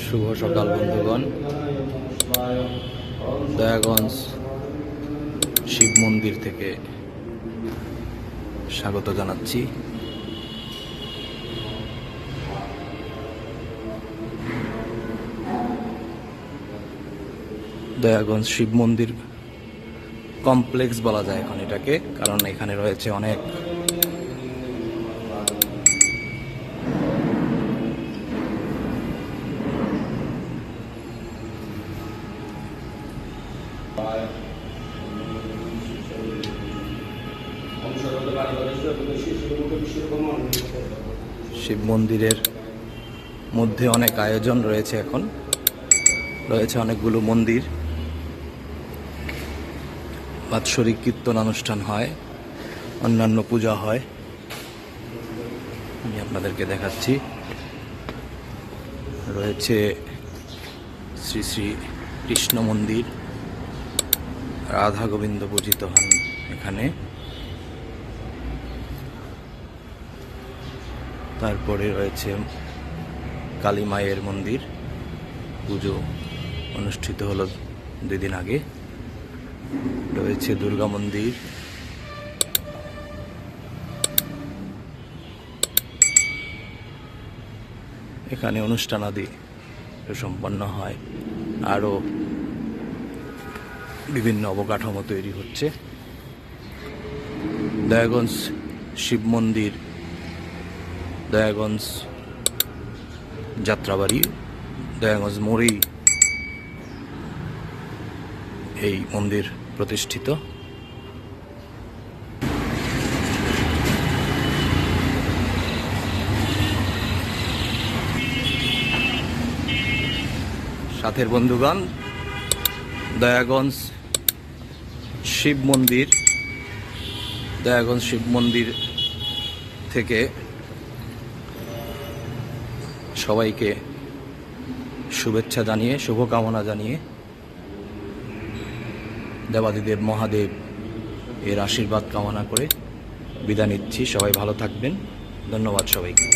শুভ সকাল বন্ধুগণ, দয়াগঞ্জ শিব মন্দির থেকে স্বাগত জানাচ্ছি। দয়াগঞ্জ শিব মন্দির কমপ্লেক্স বলা যায় এখন এটাকে, কারণ এখানে রয়েছে অনেক শিব মন্দিরের মধ্যে অনেক আয়োজন রয়েছে। এখন রয়েছে অনেকগুলো মন্দির, বাৎসরিক কীর্তন অনুষ্ঠান হয়, অন্যান্য পূজা হয়। আমি আপনাদেরকে দেখাচ্ছি। রয়েছে শ্রী শ্রী কৃষ্ণ মন্দির, রাধা গোবিন্দ পূজিত হন এখানে। তারপরে রয়েছে কালী মায়ের মন্দির, পুজো অনুষ্ঠিত হলো 2 দিন আগে। রয়েছে দুর্গা মন্দির, এখানে অনুষ্ঠানাদি সম্পন্ন হয়। আরও বিভিন্ন অবকাঠামো তৈরি হচ্ছে। দয়াগঞ্জ শিব মন্দির, দয়াগঞ্জ যাত্রাবাড়ি, দয়াগঞ্জ মোড়েই এই মন্দির প্রতিষ্ঠিত। সাথের বন্ধুগণ, দয়াগঞ্জ শিব মন্দির, দয়াগঞ্জ শিব মন্দির থেকে সবাইকে শুভেচ্ছা জানিয়ে, শুভকামনা জানিয়ে, দেবাদিদেব মহাদেব এর আশীর্বাদ কামনা করে বিদায় নিচ্ছি। সবাই ভালো থাকবেন। ধন্যবাদ সবাইকে।